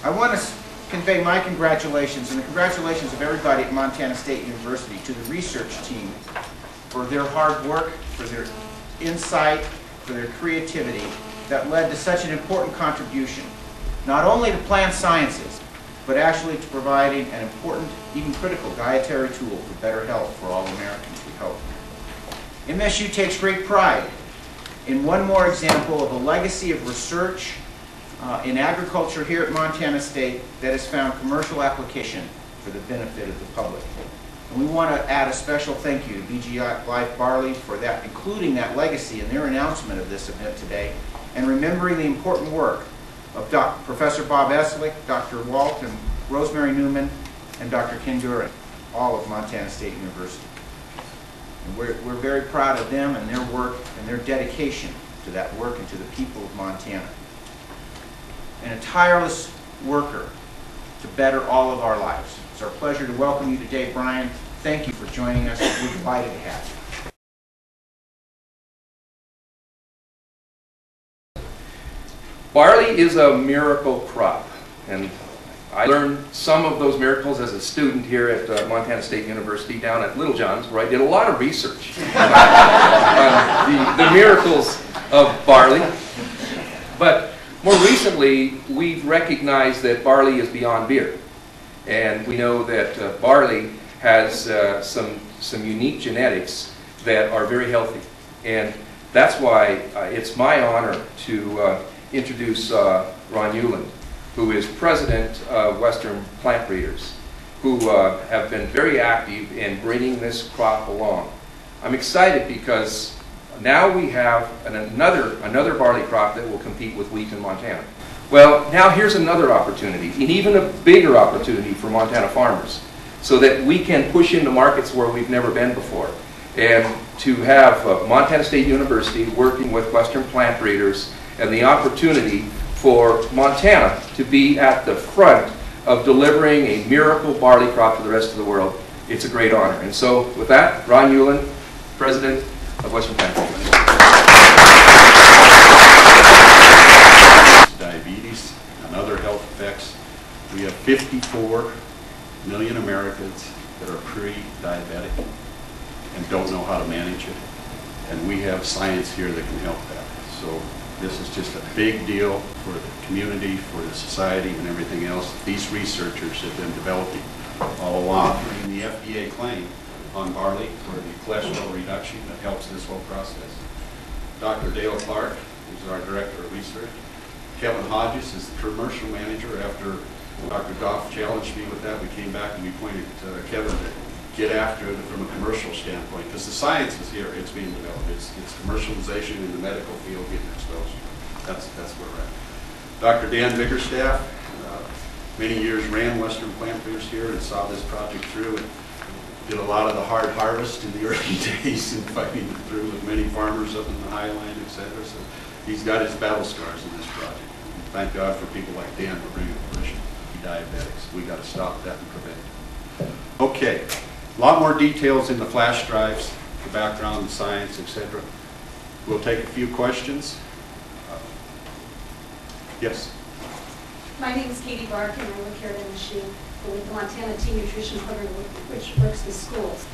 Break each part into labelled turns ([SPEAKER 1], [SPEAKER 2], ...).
[SPEAKER 1] I want to convey my congratulations and the congratulations of everybody at Montana State University to the research team for their hard work, for their insight, for their creativity that led to such an important contribution, not only to plant sciences, but actually to providing an important, even critical dietary tool for better health for all Americans, we hope. MSU takes great pride in one more example of a legacy of research in agriculture here at Montana State that has found commercial application for the benefit of the public. And we want to add a special thank you to BG Life Barley for that, including that legacy in their announcement of this event today, and remembering the important work of Professor Bob Eslick, Dr. Walt and Rosemary Newman, and Dr. Ken Duran, all of Montana State University. And we're very proud of them and their work and their dedication to that work and to the people of Montana. And a tireless worker to better all of our lives. It's our pleasure to welcome you today, Brian. Thank you for joining us. We're delighted to have you.
[SPEAKER 2] Barley is a miracle crop, and I learned some of those miracles as a student here at Montana State University down at Little John's, where I did a lot of research on the miracles of barley. But more recently, we've recognized that barley is beyond beer. And we know that barley has some unique genetics that are very healthy. And that's why it's my honor to introduce Ron Euland, who is president of Western Plant Breeders, who have been very active in bringing this crop along. I'm excited because now we have another barley crop that will compete with wheat in Montana. Well, now here's another opportunity, and even a bigger opportunity for Montana farmers, so that we can push into markets where we've never been before. And to have Montana State University working with Western Plant Breeders and the opportunity for Montana to be at the front of delivering a miracle barley crop to the rest of the world, it's a great honor. And so with that, Ron Euland, President of Western Plant Breeders.
[SPEAKER 3] Diabetes and other health effects. We have 54 million Americans that are pre-diabetic and don't know how to manage it. And we have science here that can help that. So this is just a big deal for the community, for the society, and everything else. These researchers have been developing all along. And the FDA claim on barley for the cholesterol reduction that helps this whole process. Dr. Dale Clark is our director of research. Kevin Hodges is the commercial manager. After Dr. Goff challenged me with that, we came back and we pointed to Kevin to get after it from a commercial standpoint, because the science is here, it's being developed. It's commercialization in the medical field getting exposed. That's where we're at. Dr. Dan Biggerstaff, many years ran Western Plant Breeders here and saw this project through and did a lot of the hard harvest in the early days and fighting it through with many farmers up in the Highland, etc. So he's got his battle scars in this project. And thank God for people like Dan for bringing it to fruition. Diabetics, we got to stop that and prevent it. Okay. A lot more details in the flash drives, the background, the science, etc. We'll take a few questions. Yes?
[SPEAKER 4] My name is Katie Bark, and I work here at MSU with the Montana Teen Nutrition Program, which works with schools.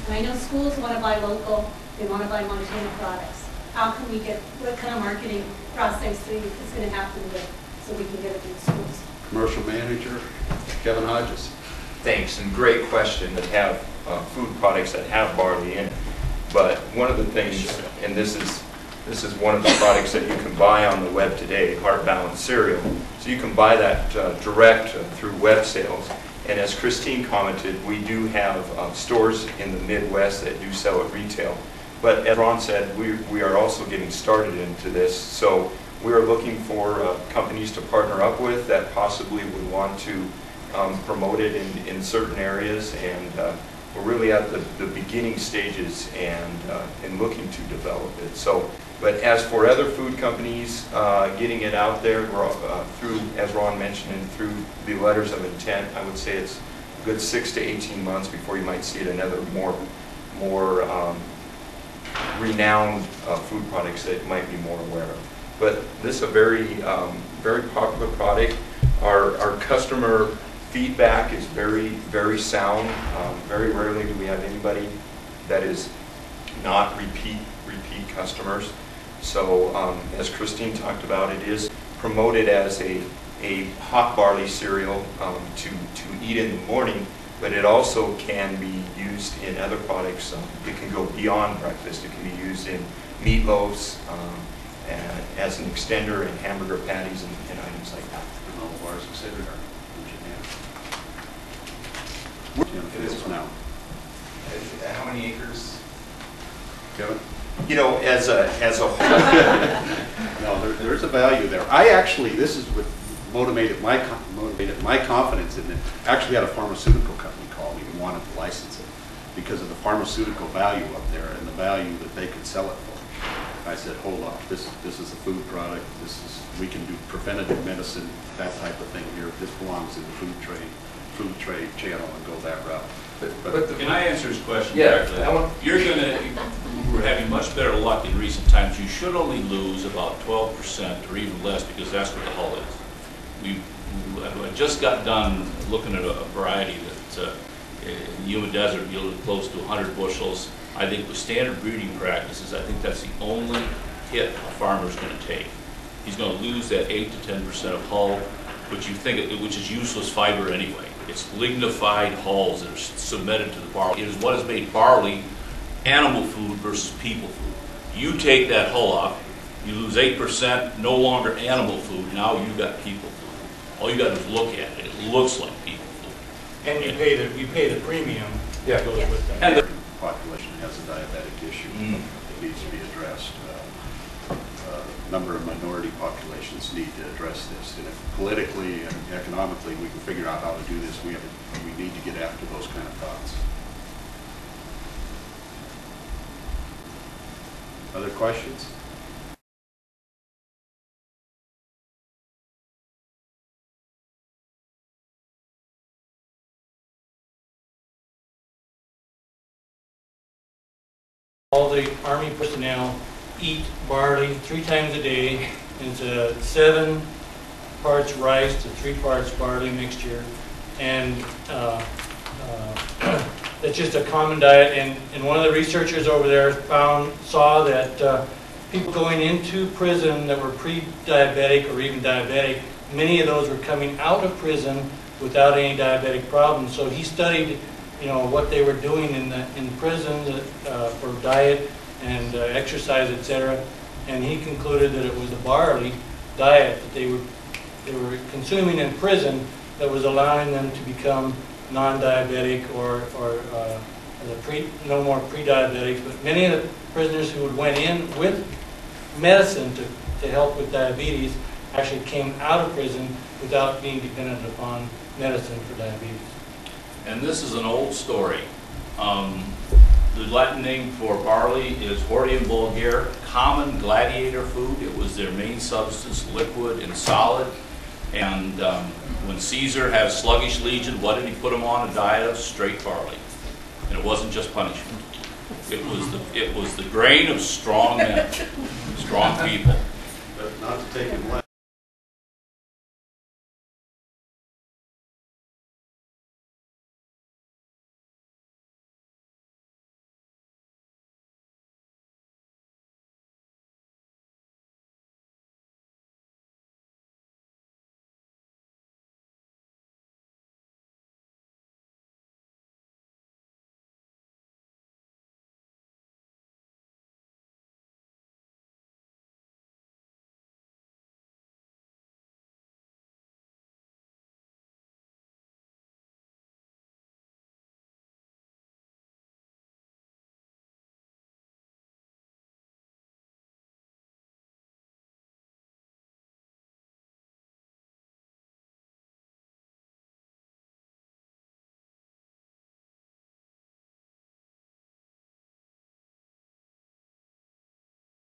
[SPEAKER 4] And I know schools want to buy local, they want to buy Montana products. How can we get, what kind of marketing process is going to happen with, so we can get it to the schools?
[SPEAKER 3] Commercial manager, Kevin Hodges.
[SPEAKER 5] Thanks, and great question that have food products that have barley in it. But one of the things, and this is one of the products that you can buy on the web today, Heart Balance cereal. So you can buy that direct through web sales. And as Christine commented, we do have stores in the Midwest that do sell at retail. But as Ron said, we are also getting started into this. So we are looking for companies to partner up with that possibly would want to promote it in certain areas, and we're really at the beginning stages and looking to develop it. So, but as for other food companies getting it out there, through, as Ron mentioned, and through the letters of intent, I would say it's a good 6 to 18 months before you might see it in other more renowned food products that you might be more aware of. But this is a very popular product. Our customer feedback is very, very sound. Very rarely do we have anybody that is not repeat customers. So as Christine talked about, it is promoted as a hot barley cereal to eat in the morning, but it also can be used in other products. It can go beyond breakfast. It can be used in meatloaves, as an extender in hamburger patties and items like that.
[SPEAKER 3] And all of ours considered are in Japan. Now,
[SPEAKER 2] How many acres?
[SPEAKER 3] Kevin?
[SPEAKER 5] You know, as a whole,
[SPEAKER 3] No, there's a value there. I actually, this is what motivated my confidence in it. I actually had a pharmaceutical company call me and wanted to license it because of the pharmaceutical value up there and the value that they could sell it for. I said, hold on, this is a food product. We can do preventative medicine, that type of thing here. This belongs in the food trade channel and go that route.
[SPEAKER 6] Can I answer his question
[SPEAKER 2] Yeah,
[SPEAKER 6] directly?
[SPEAKER 2] that one.
[SPEAKER 6] We're having much better luck in recent times. You should only lose about 12% or even less because that's what the hull is. I just got done looking at a variety that in the humid desert yielded close to 100 bushels. I think with standard breeding practices, I think that's the only hit a farmer's going to take. He's going to lose that 8 to 10% of hull, which is useless fiber anyway. It's lignified hulls that are submitted to the barley. It is what has made barley animal food versus people food. You take that hull off, you lose 8%, no longer animal food, now you've got people food. All you got to do is look at it. It looks like people food.
[SPEAKER 7] And you pay the premium that goes with that.
[SPEAKER 6] And the
[SPEAKER 3] Population has a diabetic issue that needs to be addressed. A number of minority populations need to address this. And if politically and economically we can figure out how to do this, we need to get after those kind of thoughts. Other questions?
[SPEAKER 7] All the Army personnel eat barley 3 times a day. It's a 7 parts rice to 3 parts barley mixture. And it's just a common diet. And one of the researchers over there saw that people going into prison that were pre-diabetic or even diabetic, many of those were coming out of prison without any diabetic problems. So he studied what they were doing in prison for diet and exercise, etc. And he concluded that it was the barley diet that they were consuming in prison that was allowing them to become non-diabetic or no more pre-diabetics. But many of the prisoners who went in with medicine to help with diabetes actually came out of prison without being dependent upon medicine for diabetes.
[SPEAKER 6] And this is an old story. The Latin name for barley is Hordeum vulgare, common gladiator food. It was their main substance, liquid and solid. And when Caesar had a sluggish legion, what did he put them on? A diet of straight barley. And it wasn't just punishment. It was the grain of strong men, strong people.
[SPEAKER 3] But not to take it